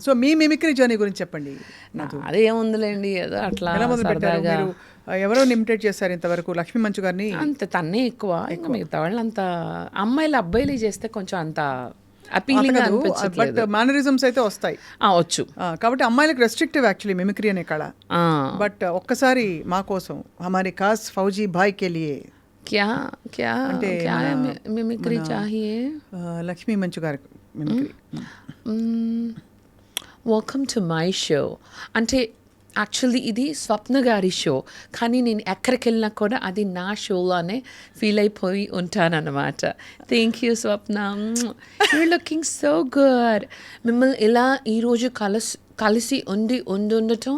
So మీ mimicry journey గురించి చెప్పండి. అదే ఏముందిలేండి, ఏదో అట్లా ఎలా మొదలు పెట్టారు సరదాగా. మీరు? ఎవరో ఇమిటేట్ చేశారు ఇంతవరకు? లక్ష్మీ మంచు గారిని అంత తన్నే ఎక్కువ, ఇంకా మిగతా వాళ్ళు అంత అమ్మాయిలు అబ్బాయిలు చేస్తే కొంచెం అంత అపీలింగ్ బట్ అనిపించట్లేదు. మేనరిజమ్స్ అయితే వస్తాయి. వచ్చు. కాబట్టి అమ్మాయిలకు రెస్ట్రిక్టివ్ యాక్చువల్లీ మిమిక్రీ అనే కళ. బట్ ఒక్కసారి మా కోసం హమారే ఖాస్ ఫౌజీ భాయ్ కే లియే క్యా క్యా అంటే క్యా మిమిక్రీ చాహియే. లక్ష్మీ మంచు గారి mimicry. Welcome to my show అంటే యాక్చువల్లీ ఇది స్వప్న గారి షో, కానీ నేను ఎక్కడికి వెళ్ళినా కూడా అది నా షోలోనే ఫీల్ అయిపోయి ఉంటానన్నమాట. Thank you Swapna, your looking so good. మిమ్మల్ని ఇలా ఈరోజు కలిసి ఉండటం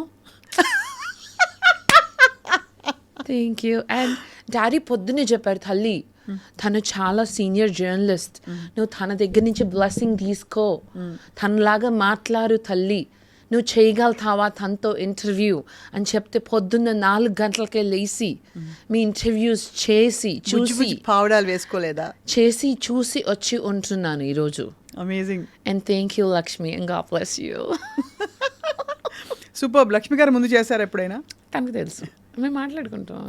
థ్యాంక్ యూ. అండ్ డాడీ పొద్దున్నే చెప్పారు, తల్లి తను చాలా సీనియర్ జర్నలిస్ట్, నువ్వు తన దగ్గర నుంచి బ్లెస్సింగ్ తీసుకో, తనలాగా మాట్లాడు తల్లి, నువ్వు చేయగలుగుతావా తనతో ఇంటర్వ్యూ అని చెప్తే పొద్దున్న 4 గంటలకే లేచి మీ ఇంటర్వ్యూస్ చేసి చూసి పావడాలు వేసుకోలేదా? చేసి చూసి వచ్చి ఉంటున్నాను ఈరోజు. Amazing. And thank you Lakshmi, and God bless you. Super. Lakshmi గారు ముందు చేశారు ఎప్పుడైనా? తనకు తెలుసు, మేము మాట్లాడుకుంటాం.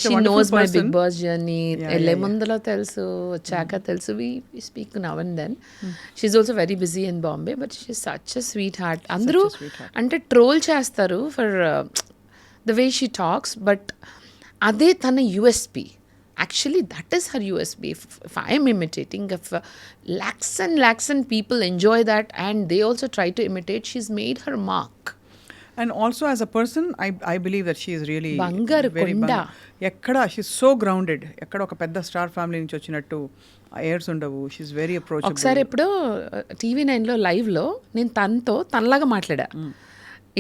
She knows my Big Boss journey. వెళ్ళే ముందులో తెలుసు, వచ్చాక తెలుసు. We speak now and then. She's also very busy in Bombay, but she's such a sweetheart. అందరూ అంటే ట్రోల్ చేస్తారు for the way she talks, but అదే తన USP. Actually, that is her USP. If I am imitating, if lakhs and people enjoy that and they also try to imitate, she's made her mark. And also as a person, I believe that she is really బంగారు కొండ. ఎక్కడ she so grounded, ఎక్కడ ఒక పెద్ద star family నుంచి వచ్చినట్టు heirs ఉండవు. She is very approachable. ఒకసారి ఎప్పుడో TV9లో లైవ్లో నేను తనలాగా మాట్లాడా.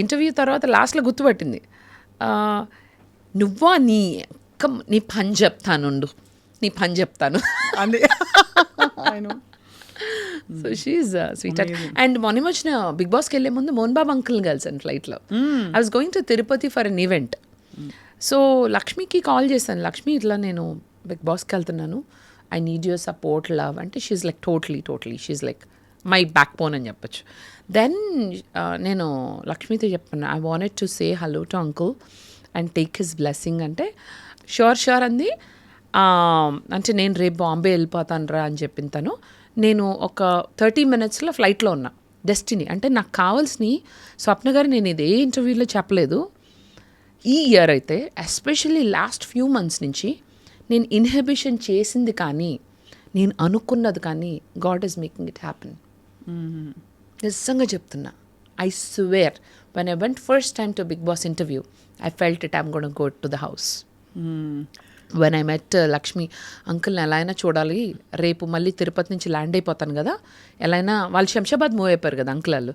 ఇంటర్వ్యూ తర్వాత లాస్ట్లో గుర్తుపట్టింది, నువ్వా నీ పని చెప్తాను అంది. So she is sweet. అండ్ మొన్న వచ్చిన బిగ్ బాస్కి వెళ్ళే ముందు మోహన్ బాబు అంకుల్ కలిసాను ఫ్లైట్లో. I was going to Tirupati for an event. So లక్ష్మికి కాల్ చేశాను, లక్ష్మి ఇట్లా నేను బిగ్ బాస్కి వెళ్తున్నాను, I need your support love అంటే she's like totally she's like my backbone అని చెప్పచ్చు. దెన్ నేను లక్ష్మితో చెప్పాను, I wanted to say hello to uncle and take his blessing అంటే షూర్ అంది. అంటే నేను రేపు బాంబే వెళ్ళిపోతాను రా అని చెప్పిన తను. నేను ఒక 30 minutesలో ఫ్లైట్లో ఉన్నా. డెస్టినీ అంటే నాకు కావాల్సిన స్వప్న గారు నేను ఇదే ఇంటర్వ్యూలో చెప్పలేదు, ఈ ఇయర్ అయితే ఎస్పెషల్లీ లాస్ట్ ఫ్యూ మంత్స్ నుంచి నేను ఇన్హిబిషన్ చేసింది కానీ నేను అనుకున్నది కానీ God is making it happen. నిజంగా చెప్తున్నా, I swear when I went first time to Big Boss interview, I felt it, I'm going to go to the house. When I met Lakshmi, అంకుల్ని ఎలా అయినా చూడాలి, రేపు మళ్ళీ తిరుపతి నుంచి ల్యాండ్ అయిపోతాను కదా, ఎలా అయినా వాళ్ళు శంషాబాద్ మూవ్ అయిపోయారు కదా అంకుల్ వాళ్ళు.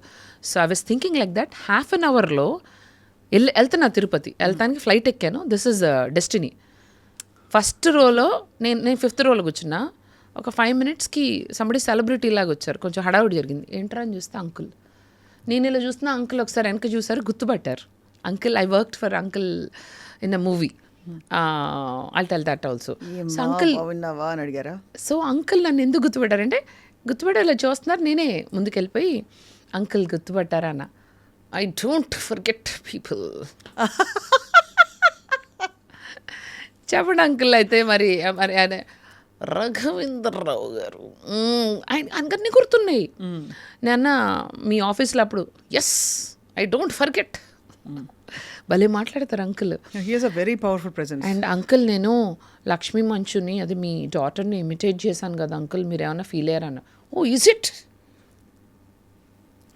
So I was thinking like that, half an అవర్లో వెళ్తున్నా తిరుపతి, వెళ్తానికి ఫ్లైట్ ఎక్కాను. This is destiny. ఫస్ట్ రోలో నేను 5th రోలో కూర్చున్నా. ఒక 5 minutesకి సంబడి సెలబ్రిటీ లాగా వచ్చారు, కొంచెం హడావుడి జరిగింది. ఏంట్రా అని చూస్తే అంకుల్. నేను ఇలా చూస్తున్నా, అంకుల్ ఒకసారి వెనక చూసారు, గుర్తుపట్టారు. Uncle, I worked for uncle in a movie, I'll tell that also. So uncle అని అడిగారా? సో అంకుల్ నన్ను ఎందుకు గుర్తుపట్టారంటే, గుర్తుపట్టేలా చూస్తున్నారు. నేనే ముందుకెళ్ళిపోయి అంకుల్ గుర్తుపట్టారా అన్న. I don't forget people. చెప్పండి అంకుల్. అయితే మరి ఆయన రఘవేంద్రరావు గారు ఆయన అందరినీ గుర్తున్నాయి. నేను మీ ఆఫీస్లో అప్పుడు ఎస్ ఐ డోంట్ ఫర్గెట్, భలే మాట్లాడతారు uncle. He has a very powerful presence. And uncle, నేను లక్ష్మీ మంచుని, అది మీ డాటర్ని ఇమిటేట్ చేశాను కదా అంకుల్, మీరు ఏమైనా ఫీల్ అయ్యారన్న. Oh is it?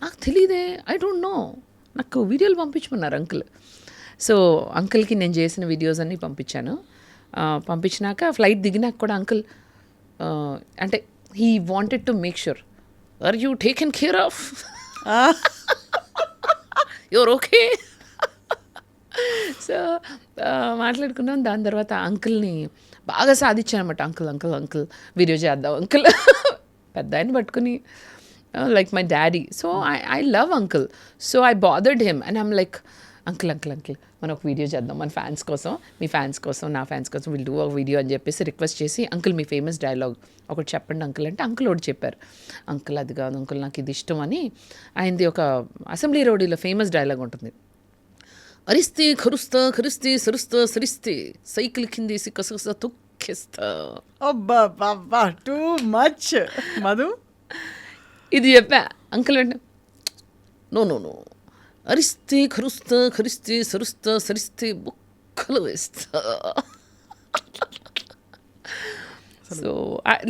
నాకు తెలియదే, ఐ డోంట్ నో. నాకు వీడియోలు పంపించమన్నారు అంకుల్. సో అంకుల్కి నేను చేసిన వీడియోస్ అన్నీ పంపించాను. పంపించినాక ఫ్లైట్ దిగినాక కూడా అంకుల్ అంటే he wanted to make sure, are you taken care of, your okay. So మాట్లాడుకున్నాం. దాని తర్వాత అంకుల్ని బాగా సాధించాను అనమాట. అంకుల్ వీడియో చేద్దాం అంకుల్, పెద్ద ఆయన పట్టుకుని like my daddy. So I love uncle. So I bothered him and I'm like, uncle మనం ఒక వీడియో చేద్దాం మన ఫ్యాన్స్ కోసం, మీ ఫ్యాన్స్ కోసం, నా ఫ్యాన్స్ కోసం విల్ డూ ఒక వీడియో అని చెప్పేసి రిక్వెస్ట్ చేసి, అంకుల్ మీ ఫేమస్ డైలాగ్ ఒకటి చెప్పండి అంకుల్ అంటే, అంకుల్ ఒకటి చెప్పారు. అంకుల్ అది కాదు అంకుల్, నాకు ఇది ఇష్టం అని. ఆయనది ఒక అసెంబ్లీ రోడ్లో ఫేమస్ డైలాగ్ ఉంటుంది. అరిస్తే ఖరుస్తా ఖరిస్తే సరుస్తా సరిస్తే సైకిల్ కింది కసగస తొక్కేస్తా. అబ్బా టూ మచ్ మధు. ఇది చెప్పా అంకుల్ అంటే, నో అరిస్తే ఖరుస్తా ఖరిస్తే సరుస్తా సరిస్తే బుక్కలు వేస్తా. So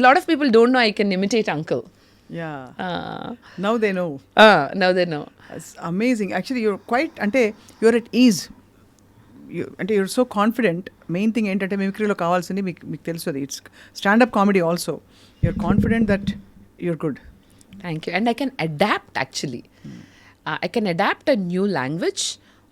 lot of people don't know I can imitate uncle. Now they know. It's amazing. Actually, you're quite, అంటే you're at ease. అంటే you're so confident. Main thing ఏంటంటే మిమిక్రీలో కావాల్సింది మీకు తెలుసు, అది it's stand up comedy also. You're confident that you're good. Thank you. And I can adapt actually. I can adapt a new language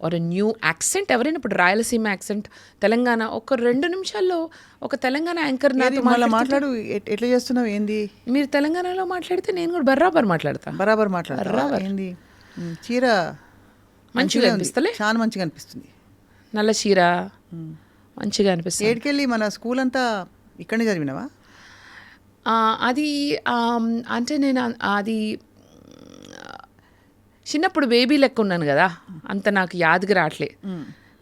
or a new accent. ఎవరైనా ఇప్పుడు Rayalaseema accent, Telangana, ఒక 2 నిమిషాల్లో ఒక తెలంగాణ యాంకర్ నాతో మాట్లాడు. ఎట్లా చేస్తున్నావు ఏంది? మీరు తెలంగాణలో మాట్లాడితే నేను కూడా బరాబర్ మాట్లాడతా. ఏంది చీర మంచిగా అనిపిస్తలే? చాలా మంచిగా అనిపిస్తుంది. నల్ల చీర మంచిగా అనిపిస్తుంది. ఏడికెళ్ళి మన స్కూల్ అంతా ఇక్కడనే చదివినావా? అది అంటే నేను అది చిన్నప్పుడు బేబీ లెక్క ఉన్నాను కదా, అంత నాకు యాదకి రావట్లే.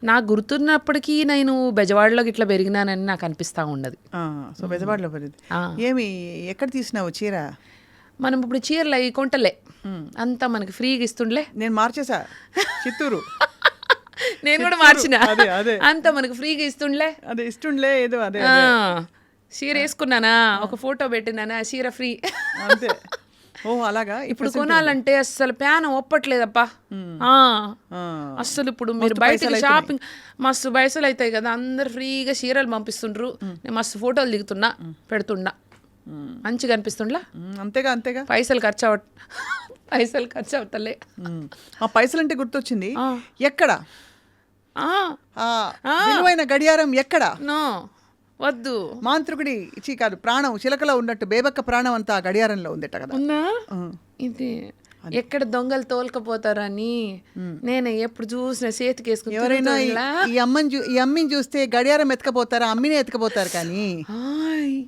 నాకు గుర్తున్నప్పటికీ నేను బెజవాడలోకి ఇట్లా పెరిగినానని నాకు అనిపిస్తూ ఉన్నది. సో బెజవాడలో పెరిగింది. ఏమి ఎక్కడ తీసినావు చీర? మనం ఇప్పుడు చీరలు అవి కొంటలే, అంతా మనకి ఫ్రీగా ఇస్తుండలే. నేను మార్చేసా, చిత్తూరు. నేను కూడా మార్చిన, అంతా మనకు ఫ్రీగా ఇస్తుండలే. ఏదో అదే చీర వేసుకున్నానా, ఒక ఫోటో పెట్టినానా, చీర ఫ్రీ అంతే. ఓ అలాగా. ఇప్పుడు కొనాలంటే అస్సలు ప్యాన్ ఒప్పట్లేదప్పా. అస్సలు ఇప్పుడు మీరు బయటకు షాపింగ్ మస్తు పైసలు అవుతాయి కదా, అందరు ఫ్రీగా చీరలు పంపిస్తుండ్రు. నేను మస్తు ఫోటోలు దిగుతున్నా, పెడుతున్నా, మంచిగా అనిపిస్తుండ్లా. అంతేగా పైసలు ఖర్చు అవుతలే. ఆ పైసలు అంటే గుర్తొచ్చింది, ఎక్కడ విలువైన గడియారం ఎక్కడ? నో వద్దు, మాంత్రికుడి కాదు, ప్రాణం చిలకలో ఉన్నట్టు బేబక్క ప్రాణం అంతా గడియారంలో ఉందట కదా. ఇది ఎక్కడ దొంగలు తోలుకపోతారని నేను ఎప్పుడు చూసిన చేతికి వేసుకుని. ఎవరైనా ఈ అమ్మిని చూస్తే గడియారం ఎత్తుకపోతారా? అమ్మినే ఎత్తుకపోతారు. కానీ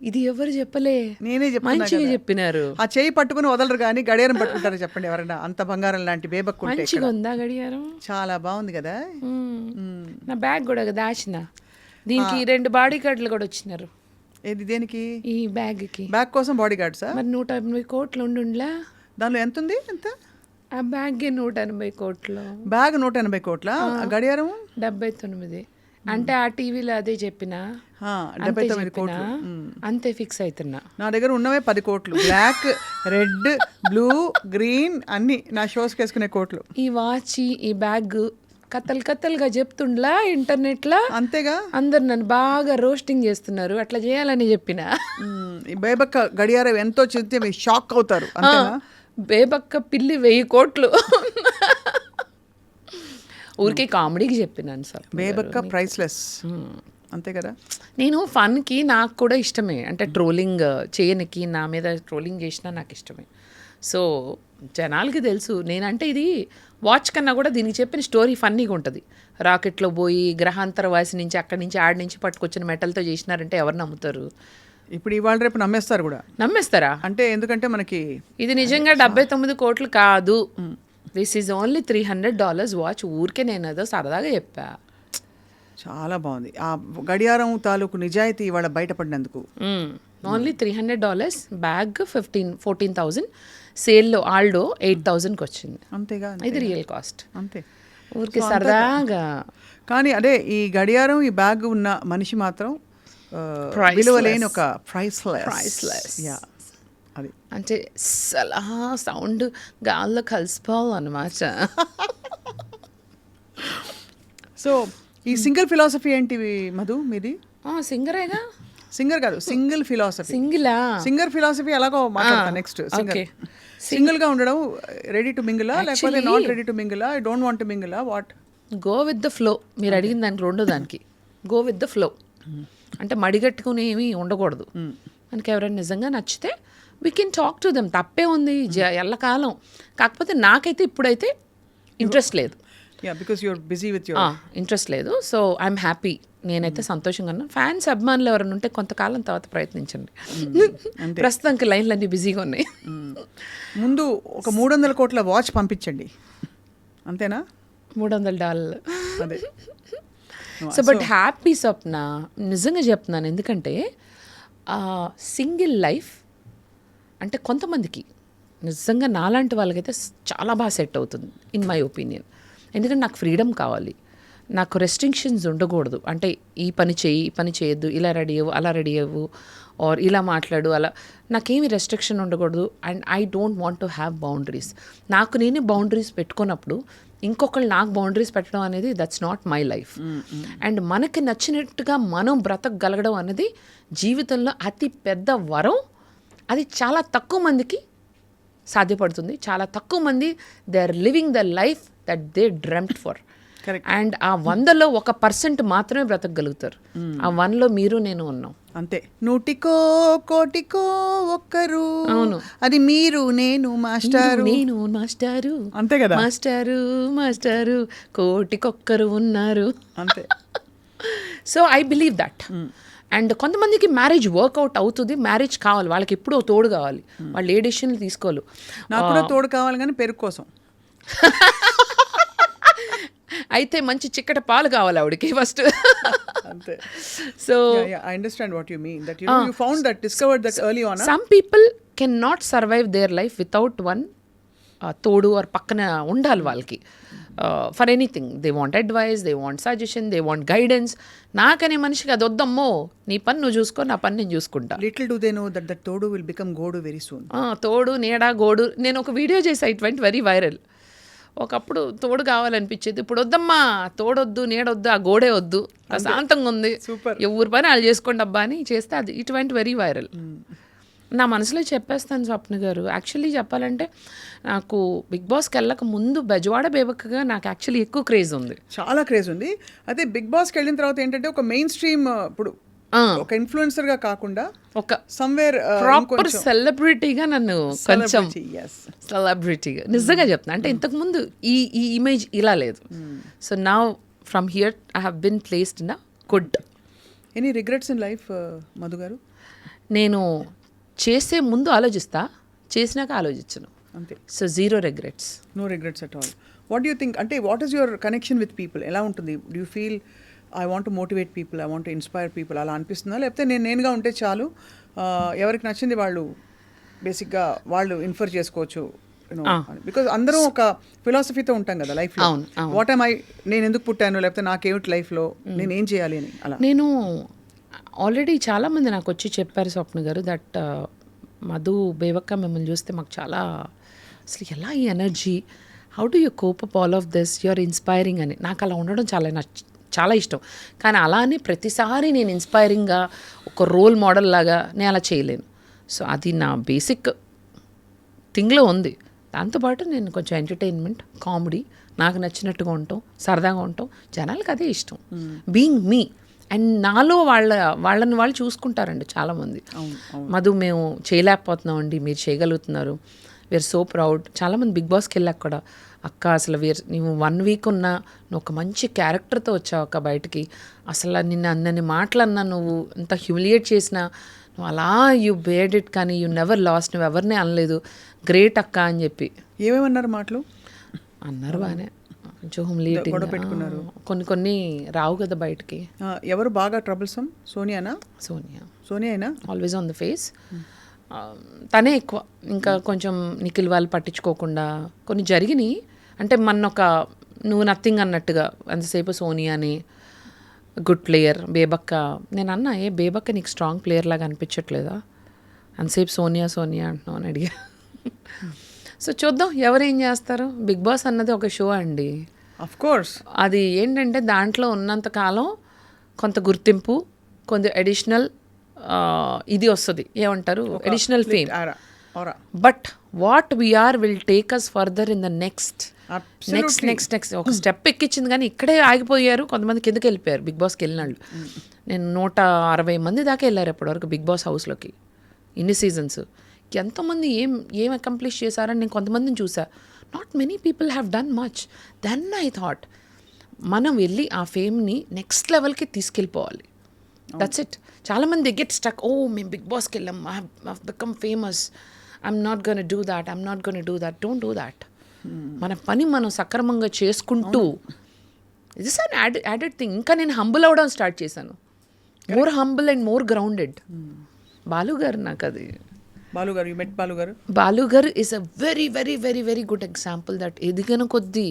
ఇది ఎవరు చెప్పలే, నేనే మంచిగా చెప్పినారు. ఆ చేయి పట్టుకుని వదలరు కానీ గడియారం పట్టుకుంటారు. చెప్పండి ఎవరైనా. అంత బంగారం లాంటి బేబక్కు మంచిగా ఉందా గడియారం? చాలా బాగుంది కదా. నా బ్యాగ్ కూడా దాచిన, దీనికి 2 బాడీ గార్డులు కూడా వచ్చినారు. ఏది దేనికి? ఈ బ్యాగ్ కోసం బాడీ గార్డ్సా? మరి 180 కోట్లు ఉండుండ్లా. దానిలో ఎంత ఉంది? ఎంత? ఆ బ్యాగ్ 180 కోట్లు. బ్యాగ్ 180 కోట్ల, గడియారం 79. అంటే ఆ టీవీలో అదే చెప్పిన 79 కోట్లు అంతే ఫిక్స్ అవుతున్నా. నా దగ్గర ఉన్నవే 10 కోట్లు. బ్లాక్, రెడ్, బ్లూ, గ్రీన్ అన్ని నా షోస్కి వేసుకునే కోట్లు. ఈ వాచ్, ఈ బ్యాగ్ కథలుగా చెప్తుండ్లా ఇంటర్నెట్లో. అంతేగా, అందరు నన్ను బాగా రోస్టింగ్ చేస్తున్నారు. అట్లా చేయాలని చెప్పిన. బేబక్క గడియారం ఎంతో చెప్తే మీరు షాక్ అవుతారు. బేబక్క పిల్లి 1000 కోట్లు. ఊరికే కామెడీకి చెప్పినాను సార్. బేబక్క ప్రైస్లెస్, అంతే కదా. నేను ఫన్కి, నాకు కూడా ఇష్టమే. అంటే ట్రోలింగ్ చేయనికి, నా మీద ట్రోలింగ్ చేసినా నాకు ఇష్టమే. సో జనాలకి తెలుసు నేనంటే ఇది వాచ్ కన్నా కూడా దీనికి చెప్పిన స్టోరీ ఫన్నీగా ఉంటుంది. రాకెట్లో పోయి గ్రహాంతర వాసి నుంచి అక్కడి నుంచి ఆడి నుంచి పట్టుకొచ్చిన మెటల్తో చేసినారంటే ఎవరు నమ్ముతారు? ఇప్పుడు ఇవాళ రేపు నమ్మేస్తారు కూడా. నమ్మేస్తారా? అంటే ఎందుకంటే మనకి ఇది నిజంగా 79 కోట్లు కాదు. This is only $300 watch. ఊరికే నేను ఏదో సరదాగా చెప్పా. చాలా బాగుంది ఆ గడియారం తాలూకు నిజాయితీ ఇవాళ బయటపడినందుకు. ఓన్లీ $300, బ్యాగ్ 14,000, సేల్లో ఆల్డో 8,000కి వచ్చింది. అంతేగా, ఇది రియల్ కాస్ట్. అంతే, ఊరికి సరదాగా. కానీ అదే ఈ గడియారం, ఈ బ్యాగ్ ఉన్న మనిషి మాత్రం విలువలేని ఒక ప్రైస్లెస్. అది అంటే అలా సౌండ్ గాల్లో కలిసిపోవాలన్నమాట. సో ఈ సింగిల్ ఫిలాసఫీ ఏంటి మధు మీది? సింగరేగా? సింగర్ కాదు, సింగిల్ ఫిలాసఫీ. సింగర్ ఫిలాసఫీ ఎలాగో మాట్లాడతా నెక్స్ట్. సింగిల్ గా ఉండడం, రెడీ టు మింగిలా లేకపోతే నాట్ రెడీ టు మింగిలా, ఐ డోంట్ వాంట్ టు మింగిలా, what? Go with the flow. మీరు అడిగిన దానికి రెండో దానికి గో విత్ ద ఫ్లో. అంటే మడిగట్టుకుని ఏమీ ఉండకూడదు. మనకి ఎవరైనా నిజంగా నచ్చితే we can talk to them, తప్పే ఉంది ఎల్లకాలం. కాకపోతే నాకైతే ఇప్పుడైతే ఇంట్రెస్ట్ లేదు. Yeah because you're busy with your interest లేదు. So I'm happy. నేనైతే సంతోషంగా ఉన్నాను. ఫ్యాన్స్ అభిమానులు ఎవరైనా ఉంటే కొంతకాలం తర్వాత ప్రయత్నించండి. ప్రస్తుతానికి లైన్లు అన్నీ బిజీగా ఉన్నాయి. ముందు ఒక 300 కోట్ల వాచ్ పంపించండి, అంతేనా? $300. అదే. సో బట్ హ్యాపీ స్వప్న, నిజంగా చెప్తున్నాను. ఎందుకంటే సింగిల్ లైఫ్ అంటే కొంతమందికి నిజంగా నాలాంటి వాళ్ళకైతే చాలా బాగా సెట్ అవుతుంది ఇన్ మై ఒపీనియన్. ఎందుకంటే నాకు ఫ్రీడమ్ కావాలి, నాకు రెస్ట్రిక్షన్స్ ఉండకూడదు. అంటే ఈ పని చేయి, ఈ పని చేయొద్దు, ఇలా రెడీ అవ్వు, అలా రెడీ అవ్వు, ఆర్ ఇలా మాట్లాడు, అలా నాకేమి రెస్ట్రిక్షన్ ఉండకూడదు. And I don't want to have boundaries. నాకు నేనే బౌండరీస్ పెట్టుకున్నప్పుడు ఇంకొకళ్ళు నాకు బౌండరీస్ పెట్టడం అనేది that's not my life. And మనకి నచ్చినట్టుగా మనం బ్రతకగలగడం అనేది జీవితంలో అతి పెద్ద వరం. అది చాలా తక్కువ మందికి సాధ్యపడుతుంది. చాలా తక్కువ మంది they are living the life that they dreamt for. And ఆ 100లో 1% మాత్రమే బ్రతకగలుగుతారు. ఆ 1లో మీరు నేను ఉన్నాం అంతే. 100కో కోటికో ఒక్కరు, అవును, అది మీరు నేను మాస్టారు, నేను మాస్టారు, అంతే కదా. మాస్టారు మాస్టారు కోటికొక్కరు ఉన్నారు, అంతే. So I believe that. And కొంతమందికి మ్యారేజ్ వర్కౌట్ అవుతుంది, మ్యారేజ్ కావాలి, వాళ్ళకి ఎప్పుడూ తోడు కావాలి, వాళ్ళు ఏ డెసిషన్లు తీసుకోవాలి. నాకు కూడా తోడు కావాలి, కానీ పెరుగు కోసం. అయితే మంచి చిక్కట పాలు కావాలి ఆవిడకి ఫస్ట్. అంతే. So I understand what you mean, that you found that, discovered that early on. Some people can not survive their life without one తోడు ఆర్ పక్కన ఉండాలి వాళ్ళకి. For anything they want advice, they want suggestion, they want guidance. నాకనే మనిషికి అది వద్దమ్మో, నీ పని నువ్వు చూసుకో, నా పని నేను చూసుకుంటా. Little do they know that that తోడు విల్ బికమ్ గోడు వెరీ సూన్. తోడు నీడ గోడు. నేను ఒక వీడియో చేసా, ఇట్ వెంట్ వెరీ వైరల్. ఒకప్పుడు తోడు కావాలనిపించేది, ఇప్పుడు వద్దమ్మా, తోడొద్దు, నీడొద్దు, ఆ గోడే వద్దు, ప్రశాంతంగా ఉంది, ఎవరి పని వాళ్ళు చేసుకోండి అబ్బా అని చేస్తే అది ఇట్ వెంట్ వెరీ వైరల్. నా మనసులో చెప్పేస్తాను స్వప్న గారు. యాక్చువల్లీ చెప్పాలంటే నాకు బిగ్ బాస్కి వెళ్ళక ముందు బెజవాడ బేబక్కగా నాకు యాక్చువల్లీ ఎక్కువ క్రేజ్ ఉంది, చాలా క్రేజ్ ఉంది. అదే బిగ్ బాస్కి వెళ్ళిన తర్వాత ఏంటంటే ఒక మెయిన్ స్ట్రీమ్, ఇప్పుడు ఒక ఇన్ఫ్లుయెన్సర్ గా కాకుండా ఒక సమ్వేర్ ప్రాపర్ సెలబ్రిటీగా నన్ను కొంచెం సెలబ్రిటీగా నిజంగా చెప్తున్నా. అంటే ఇంతకుముందు ఈ ఇమేజ్ ఇలా లేదు. So now from here I have been placed in a good. Any regrets in life Madhu garu? నేను చేసే ముందు ఆలోచిస్తా, చేసినాక ఆలోచించను, అంతే. So zero regrets. No regrets at all. What you think, అంటే what is your connection with people? ఎలా ఉంటుంది? Do you feel I want to motivate people, I want to inspire people, అలా అనిపిస్తుందా? లేకపోతే నేనుగా ఉంటే చాలు, ఎవరికి నచ్చింది వాళ్ళు బేసిక్గా వాళ్ళు ఇన్ఫర్ చేసుకోవచ్చు? బికాజ్ అందరం ఒక ఫిలాసఫీతో ఉంటాం కదా లైఫ్లో. వాట్ ఐ నేను ఎందుకు పుట్టాను, లేకపోతే నాకేమిటి లైఫ్లో, నేను ఏం చేయాలి అని. అలా నేను ఆల్రెడీ చాలామంది నాకు వచ్చి చెప్పారు స్వప్న గారు దట్ మధు బేబక్క మిమ్మల్ని చూస్తే మాకు చాలా అసలు ఎలా ఈ energy, how do you cope up all of this, you are inspiring అని. నాకు అలా ఉండడం చాలా ఇష్టం. కానీ అలా అని ప్రతిసారి నేను ఇన్స్పైరింగ్గా ఒక రోల్ మోడల్ లాగా నేను అలా చేయలేను. సో అది నా బేసిక్ థింగ్లో ఉంది. దాంతోపాటు నేను కొంచెం ఎంటర్టైన్మెంట్, కామెడీ, నాకు నచ్చినట్టుగా ఉంటాం, సరదాగా ఉంటాం, జనాలకు అదే ఇష్టం. Being me. అండ్ నాలో వాళ్ళని వాళ్ళు చూసుకుంటారండి చాలామంది. మధు మేము చేయలేకపోతున్నామండి, మీరు చేయగలుగుతున్నారు, వీఆర్ సో ప్రౌడ్. చాలామంది బిగ్ బాస్కి వెళ్ళాక కూడా అక్క అసలు నువ్వు 1 వీక్ ఉన్నా నువ్వు ఒక మంచి క్యారెక్టర్తో వచ్చావు అక్క బయటికి, అసలు నిన్ను అన్నని మాటలన్నా, నువ్వు ఇంత హ్యూమిలియేట్ చేసినా నువ్వు అలా యూ బేర్డ్ ఇట్, కానీ యూ నెవర్ లాస్ట్, నువ్వు ఎవరినే అనలేదు, గ్రేట్ అక్క అని చెప్పి. ఏమేమన్నారు మాటలు? అన్నారు బాగానే, కొంచెం హ్యూమిలియేటింగ్, కొన్ని రావు కదా బయటికి. ఎవరు బాగా ట్రబుల్సమ్? సోనియానా? Sonia always on the face. తనే ఎక్కువ. ఇంకా కొంచెం నిఖిల్ వాళ్ళు పట్టించుకోకుండా కొన్ని జరిగినాయి. అంటే నువ్వు నథింగ్ అన్నట్టుగా అంతసేపు సోనియాని గుడ్ ప్లేయర్, బేబక్క. నేను అన్నా, బేబక్క నీకు స్ట్రాంగ్ ప్లేయర్ లాగా అనిపించట్లేదా, అంతసేపు సోనియా అంటున్నావు అని అడిగా. సో చూద్దాం ఎవరేం చేస్తారు. బిగ్ బాస్ అన్నది ఒక షో అండి, ఆఫ్ కోర్స్. అది ఏంటంటే దాంట్లో ఉన్నంతకాలం కొంత గుర్తింపు, కొంత అడిషనల్ ఇది వస్తుంది, ఏమంటారు, additional fame. But what we are will take us further in the next. ఒక స్టెప్ ఎక్కించింది, కానీ ఇక్కడే ఆగిపోయారు. కొంతమంది కిందకి వెళ్ళిపోయారు బిగ్ బాస్కి వెళ్ళినాళ్ళు. నేను 160 మంది దాకా వెళ్ళారు ఎప్పటివరకు బిగ్ బాస్ హౌస్లోకి, ఇన్ని సీజన్స్. ఎంతోమంది ఏం అకంప్లిష్ చేశారని నేను కొంతమందిని చూసా. Not many people have done much. Then I thought మనం వెళ్ళి ఆ ఫేమ్ని నెక్స్ట్ లెవెల్కి తీసుకెళ్ళిపోవాలి. That's it. చాలామంది గెట్ స్టక్, ఓ మేము బిగ్ బాస్కి వెళ్ళాం, I have become famous, I'm not gonna do that. Don't do that. మన పని మనం సక్రమంగా చేసుకుంటూ, ఇట్స్ అన్ యాడెడ్ థింగ్. ఇంకా నేను హంబుల్ అవ్వడం స్టార్ట్ చేశాను. More humble and more grounded. Balu గారు నాకు అది. బాలుగారు, యు మెట్ బాలుగారు. బాలుగారు is a very very very very good example that ఎదిగిన కొద్దీ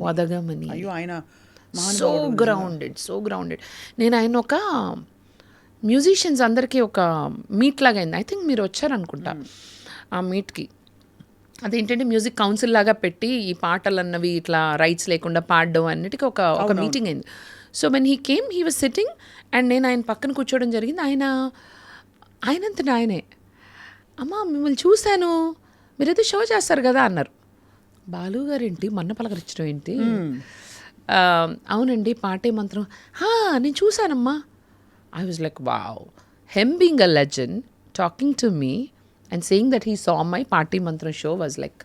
వదగమని. అయ్యో, ఆయన సో గ్రౌండెడ్. నేను ఆయన ఒక మ్యూజిషియన్స్ అందరికీ ఒక మీట్ లాగా అయింది. ఐ థింక్ మీరు వచ్చారనుకుంటా ఆ మీట్కి. అదేంటంటే మ్యూజిక్ కౌన్సిల్ లాగా పెట్టి ఈ పాటలు అన్నవి ఇట్లా రైట్స్ లేకుండా పాడడం అన్నిటికీ ఒక మీటింగ్ అయింది. So when he came, he was sitting and నేను ఆయన పక్కన కూర్చోవడం జరిగింది. ఆయనంత ఆయనే, అమ్మ మిమ్మల్ని చూశాను, మీరైతే షో చేస్తారు కదా అన్నారు. బాలు గారు ఏంటి మన్న పలకరించడం ఏంటి? అవునండి పాటే మంత్రం, నేను చూశానమ్మా. I was like wow, him being a legend talking to me and saying that he saw my Party Mantra show was like,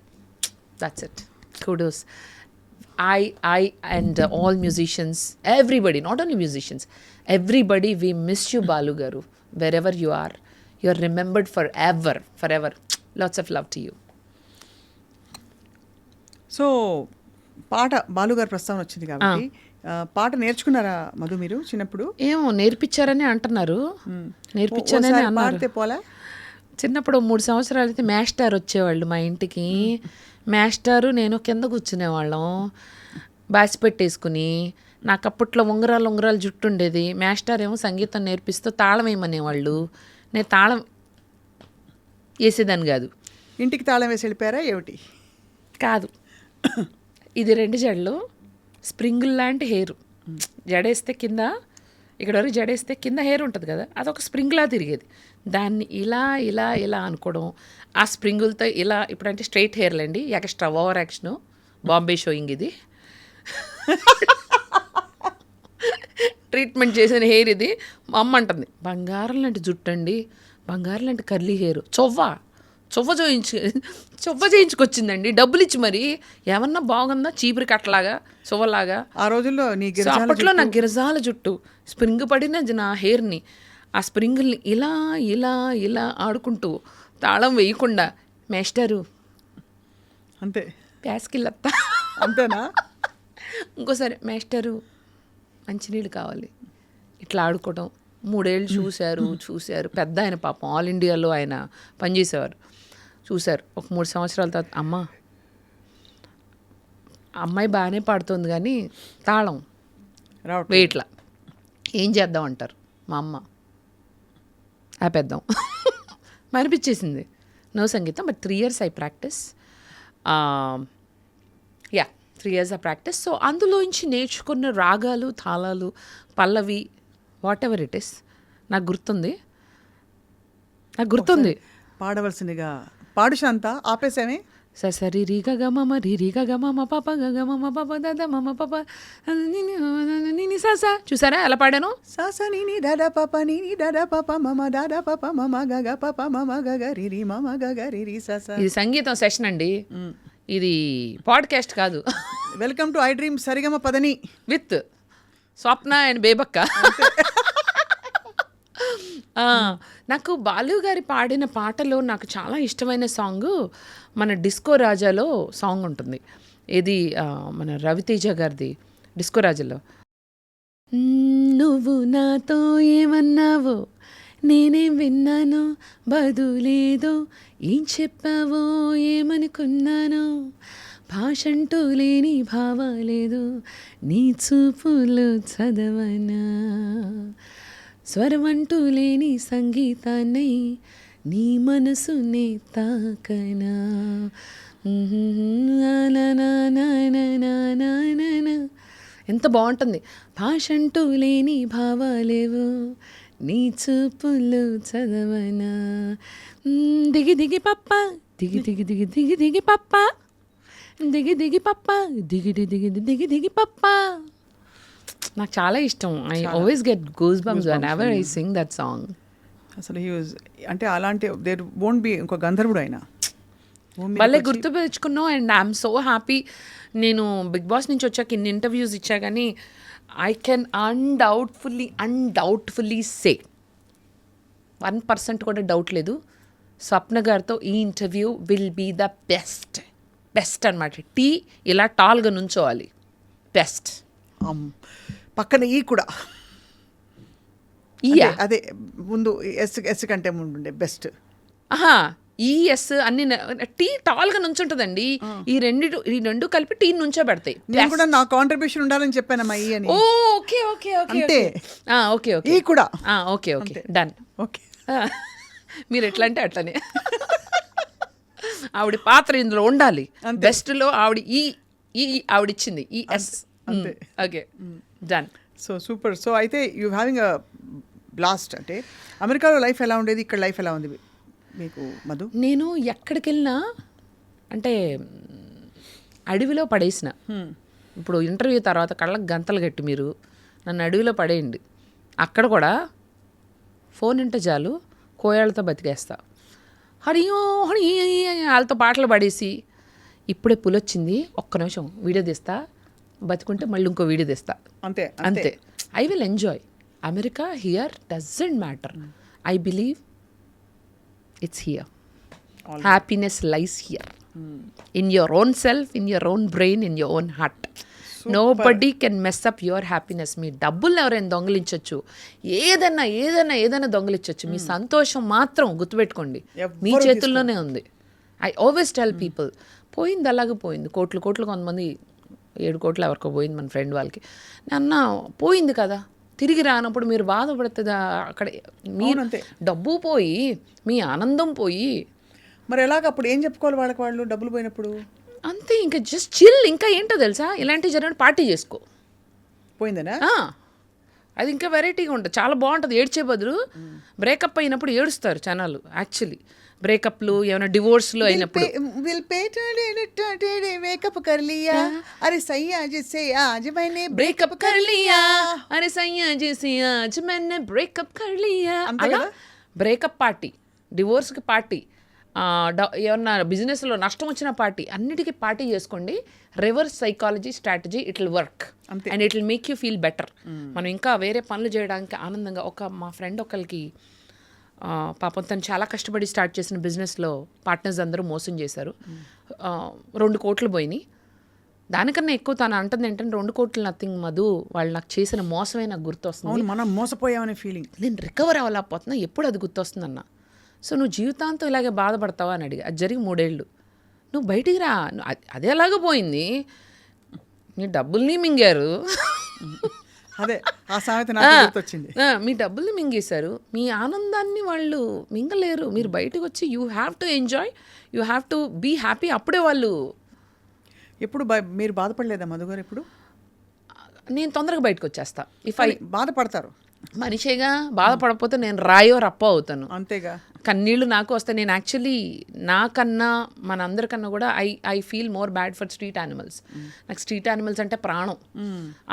that's it. Kudos. I and all musicians, everybody, not only musicians, everybody, we miss you, Balu Garu. Wherever you are remembered forever. Lots of love to you. So పాట బాలుగారు ప్రస్తావన వచ్చింది కాబట్టి పాట నేర్చుకున్నారా మధు మీరు చిన్నప్పుడు? ఏమో నేర్పించారని అంటున్నారు. నేర్పించానని అన్నారు. పోలా చిన్నప్పుడు 3 సంవత్సరాలు అయితే మాస్టర్ వచ్చేవాళ్ళు మా ఇంటికి. మాస్టారు నేను కింద కూర్చునేవాళ్ళం బాసి పెట్టేసుకుని. నాకు అప్పట్లో ఉంగరాలు జుట్టు ఉండేది. మాస్టర్ ఏమో సంగీతం నేర్పిస్తూ తాళం వేయమనేవాళ్ళు. నేను తాళం వేసేదాన్ని కాదు. ఇంటికి తాళం వేసి వెళ్ళిపోయారా ఏమిటి? కాదు, ఇది 2 జడలు, స్ప్రింగుల్ లాంటి హెయిర్. జడేస్తే కింద, ఇక్కడ వరకు జడేస్తే కింద హెయిర్ ఉంటుంది కదా, అదొక స్ప్రింగ్లా తిరిగేది. దాన్ని ఇలా అనుకోవడం, ఆ స్ప్రింగులతో ఇలా. ఇప్పుడంటే స్ట్రైట్ హెయిర్లండి, extra over action, Bombay showing ఇది. ట్రీట్మెంట్ చేసిన హెయిర్ ఇది. మా అమ్మ అంటుంది, బంగారం లాంటి జుట్టు అండి, బంగారం లాంటి కర్లీ హెయిర్, చొవ్వ చేయించుకొచ్చిందండి డబ్బులు ఇచ్చి. మరి ఏమన్నా బాగుందా? చీపురి కట్టలాగా, చొవ్వలాగా. ఆ రోజుల్లో అప్పట్లో నా గిరజాల జుట్టు స్ప్రింగ్ పడిన నా హెయిర్ని, ఆ స్ప్రింగుల్ని ఇలా ఆడుకుంటూ తాళం వేయకుండా, మేస్టరు అంతే ప్యాస్కిల్లత్తా అంతేనా? ఇంకోసారి మేస్టరు మంచినీళ్ళు కావాలి, ఇట్లా ఆడుకోవడం. 3 ఏళ్ళు చూశారు. పెద్ద ఆయన పాపం, ఆల్ ఇండియాలో ఆయన పనిచేసేవారు. చూశారు. ఒక 3 సంవత్సరాల తర్వాత, అమ్మాయి బాగానే పాడుతుంది కానీ తాళం వెయిట్లా, ఏం చేద్దాం అంటారు మా అమ్మ. ఆపేద్దాం అనిపించేసింది. నో సంగీతం. But 3 years I practice. 3 years I practice. So అందులోంచి నేర్చుకున్న రాగాలు, తాళాలు, పల్లవి, వాట్ ఎవర్ ఇట్ ఇస్ నాకు గుర్తుంది. పాడవలసిందిగా పాడు శాంత. ఆపేసామే. సరి రీ గ మమ రీ గ మమ పాప గ మమ పాప దాద మమ పాప నీ సాసా. చూసారా ఎలా పాడాను? సాసా నీ దాదా పాప నీ దాదా పాప మమ దాదా పాప మమ గగ పాప మమ గగ రిరి మమ గగ రిరి సాసా. ఇది సంగీతం సెషన్ అండి, ఇది పాడ్కాస్ట్ కాదు. వెల్కమ్ టు ఐ డ్రీమ్ సరిగమ పదని విత్ స్వప్న అండ్ బేబక్క. నాకు బాలు గారి పాడిన పాటలో నాకు చాలా ఇష్టమైన సాంగ్ మన డిస్కో రాజాలో సాంగ్ ఉంటుంది. ఇది మన రవితేజ గారిది డిస్కో రాజాలో. నువ్వు నాతో ఏమన్నావో నేనేం విన్నానో, బదులేదో ఏం చెప్పావో ఏమనుకున్నానో, భాషంటూ లేని భావాలేదు నీ చూపులు చదవనా, స్వరమంటూ లేని సంగీతాన్ని నీ మనసునే తాకనా. ఎంత బాగుంటుంది. భాషంటూ లేని భావాలేవో నీ చూపులు చదవనా, దిగి దిగి పప్ప దిగి దిగి దిగి దిగి దిగి పప్ప దిగి దిగి పప్ప దిగి దిగి దిగి దిగి పప్ప. నాకు చాలా ఇష్టం. I always get goose bumps when ever I sing that song. అసలు హీ వాజ్ అంటే అలాంటి దేర్ వోంట్ బి ఇంకో గంధర్వుడు ఆయన భలే గుర్తు పెంచుకున్నావు. And I'm so happy. నేను బిగ్ బాస్ నుంచి వచ్చాక ఇన్ని ఇంటర్వ్యూస్ ఇచ్చా కానీ ఐ కెన్ అన్డౌట్ఫుల్లీ సే 1% కూడా డౌట్ లేదు, స్వప్న గారితో ఈ interview will be the best అనమాట. టీ ఇలా టాల్గా నుంచోవాలి, బెస్ట్. పక్కన ఈ కూడా అదే ముందు ఎస్ కంటే ముందు బెస్ట్. ఎస్ అన్ని టీ టాల్గా నుంచుంటుందండి. ఈ రెండు కలిపి టీ నుంచో పెడతాయి. నేను కూడా నా కాంట్రిబ్యూషన్ ఉండాలని చెప్పానమ్మా ఈ అని. ఓకే ఓకే ఓకే అంటే ఓకే ఓకే ఈ కూడా ఓకే ఓకే డన్. ఓకే మీరు ఎట్లా అంటే అట్లనే ఆవిడ పాత్ర ఇందులో ఉండాలి. బెస్ట్లో ఆవిడ ఆవిడిచ్చింది ఈ ఎస్. Okay done. So super. So అయితే యూ హ్యావింగ్ అ బ్లాస్ట్. అంటే అమెరికాలో లైఫ్ ఎలా ఉండేది, ఇక్కడ లైఫ్ ఎలా ఉంది మీకు మధు? నేను ఎక్కడికి వెళ్ళినా అంటే అడవిలో పడేసిన. ఇప్పుడు ఇంటర్వ్యూ తర్వాత కళ్ళకు గంతలు కట్టి మీరు నన్ను అడవిలో పడేయండి, అక్కడ కూడా ఫోన్ ఇంటే చాలు కోయాళ్ళతో బతికేస్తా. హడియో హడి వాళ్ళతో పాటలు పాడేసి ఇప్పుడే పులొచ్చింది ఒక్క నిమిషం వీడియో తీస్తా, బతుకుంటే మళ్ళీ ఇంకో వీడియో తీస్తా. అంతే అంతే. I will enjoy America. Here doesn't matter. I believe it's here. Happiness lies here. In your own self, in your own brain, in your own heart. Super. Nobody can mess up your happiness. మీ డబ్బులు ఎవరైనా దొంగలించవచ్చు, ఏదైనా దొంగలించవచ్చు, మీ సంతోషం మాత్రం గుర్తుపెట్టుకోండి మీ చేతుల్లోనే ఉంది. I always tell people, పోయింది అలాగే పోయింది. కోట్లు కొంతమంది 7 కోట్లు ఎవరికో పోయింది మన ఫ్రెండ్ వాళ్ళకి. అన్న పోయింది కదా, తిరిగి రానప్పుడు మీరు బాధపడుతుందా? అక్కడ మీరు డబ్బు పోయి మీ ఆనందం పోయి మరి ఎలాగ అప్పుడు ఏం చెప్పుకోవాలి వాళ్ళకి, వాళ్ళు డబ్బులు పోయినప్పుడు? అంతే, ఇంకా జస్ట్ చిల్. ఇంకా ఏంటో తెలుసా, ఇలాంటివి జరిగిన పార్టీ చేసుకో. పోయిందనా? అది ఇంకా వెరైటీగా ఉంటుంది, చాలా బాగుంటుంది. ఏడ్చే బదులు బ్రేకప్ అయినప్పుడు ఏడుస్తారు జనాలు. యాక్చువల్లీ బ్రేకప్లు ఏమైనా డివోర్స్లు అయినప్పుడు బ్రేకప్ కర్ లియా అరే సయ్యా జైసే ఆజ్ मैंने బ్రేకప్ కర్ లియా అరే సయ్యా జైసే ఆజ్ मैंने బ్రేకప్ కర్ లియా. అలా బ్రేకప్ పార్టీ, డివోర్స్కి పార్టీ, ఏమన్నా బిజినెస్లో నష్టం వచ్చిన పార్టీ, అన్నిటికీ పార్టీ చేసుకోండి. Reverse psychology strategy, it will work and it will make you feel better. మనం ఇంకా వేరే పనులు చేయడానికి ఆనందంగా. మా ఫ్రెండ్ ఒకరికి పాపం తను చాలా కష్టపడి స్టార్ట్ చేసిన బిజినెస్లో పార్ట్నర్స్ అందరూ మోసం చేశారు. 2 కోట్లు పోయినాయి. దానికన్నా ఎక్కువ తను అంటుంది ఏంటంటే 2 కోట్లు నథింగ్ మధు, వాళ్ళు నాకు చేసిన మోసమే నాకు గుర్తొస్తుంది. మనం మోసపోయామనే ఫీలింగ్, నేను రికవర్ అవ్వలేకపోతున్నా, ఎప్పుడు అది గుర్తొస్తుందన్న. సో నువ్వు జీవితాంతం ఇలాగే బాధపడతావా అని అడిగి, అది జరిగి 3 ఏళ్ళు. నువ్వు బయటికి రా, అదే అలాగే పోయింది, నీ డబ్బుల్ని మింగారు. అదే ఆ సామెత నాకు గుర్తొచ్చింది. మీ డబ్బుల్ని మింగేశారు, మీ ఆనందాన్ని వాళ్ళు మింగలేరు. మీరు బయటకు వచ్చి you have to enjoy, you have to be happy. అప్పుడే వాళ్ళు. ఎప్పుడు మీరు బాధపడలేదా మధు గారు? ఎప్పుడు? నేను తొందరగా బయటకు వచ్చేస్తా. ఇఫ్ ఐ బాధపడతారు మనిషిగా, బాధపడకపోతే నేను రాయో రప్ప అవుతాను. అంతేగా, కన్నీళ్ళు నాకు వస్తాయి. నేను యాక్చువల్లీ నాకన్నా మనందరికన్నా కూడా I feel more bad for street animals. నాకు స్ట్రీట్ యానిమల్స్ అంటే ప్రాణం.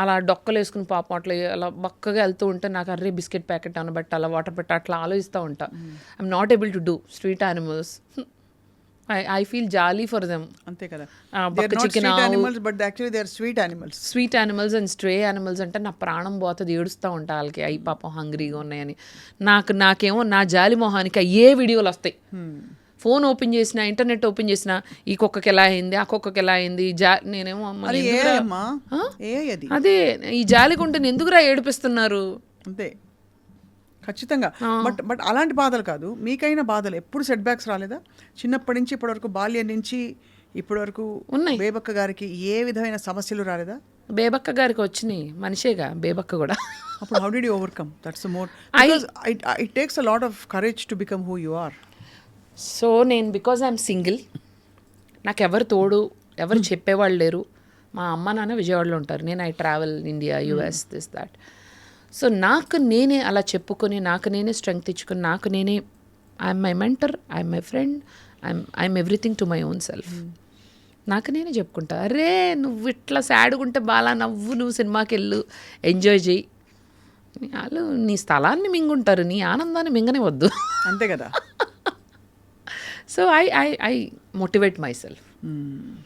అలా డొక్కలు వేసుకుని పాపం అట్లా అలా బక్కగా వెళ్తూ ఉంటే నాకు అర్రే బిస్కెట్ ప్యాకెట్ అనబట్టి అలా వాటర్ పెట్టి అట్లా ఆలోచిస్తూ ఉంటా. I'm not able to do street animals. I feel jolly for them. అంతే కదా, chicken sweet animals and stray animals అంటే నా ప్రాణం పోతుంది, ఏడుస్తూ ఉంటా వాళ్ళకి. అవి పాపం హంగ్రీగా ఉన్నాయని. నాకేమో నా జాలి మొహానికి అయ్యే వీడియోలు వస్తాయి. ఫోన్ ఓపెన్ చేసిన, ఇంటర్నెట్ ఓపెన్ చేసిన, ఈ కుక్కకి ఎలా అయింది, ఆ కుక్కకి ఎలా అయింది. నేనేమో అదే ఈ జాలిగుంటే ఎందుకురా ఏడిపిస్తున్నారు. అంతే, ఖచ్చితంగా. బట్ అలాంటి బాధలు కాదు, మీకైన బాధలు. ఎప్పుడు సెట్ బ్యాక్స్ రాలేదా? చిన్నప్పటి నుంచి ఇప్పటి వరకు, బాల్యం నుంచి ఇప్పటి వరకు ఉన్నాయి. బేబక్క గారికి ఏ విధమైన సమస్యలు రాలేదా? బేబక్క గారికి వచ్చినాయి, మనిషేగా బేబక్క కూడా. అప్పుడు how did you overcome? That's more, because it takes a lot of courage to become who you are. So నేను బికాజ్ ఐఎమ్ సింగిల్, నాకు ఎవరు తోడు, ఎవరు చెప్పేవాళ్ళు లేరు. మా అమ్మ నాన్న విజయవాడలో ఉంటారు, నేను I travel India, US, this that. So నాకు నేనే అలా చెప్పుకొని, నాకు నేనే స్ట్రెంగ్త్ ఇచ్చుకొని, నాకు నేనే I'm my mentor, I'm my friend, I'm everything to my own self. నాకు నేనే చెప్పుకుంటా, అరే నువ్వు ఇట్లా సాడ్గా ఉంటే బాగా నవ్వు, నువ్వు సినిమాకి వెళ్ళు, ఎంజాయ్ చేయి, వాళ్ళు నీ స్థలాన్ని మింగుంటారు, నీ ఆనందాన్ని మింగనే వద్దు. అంతే కదా. So I motivate my self.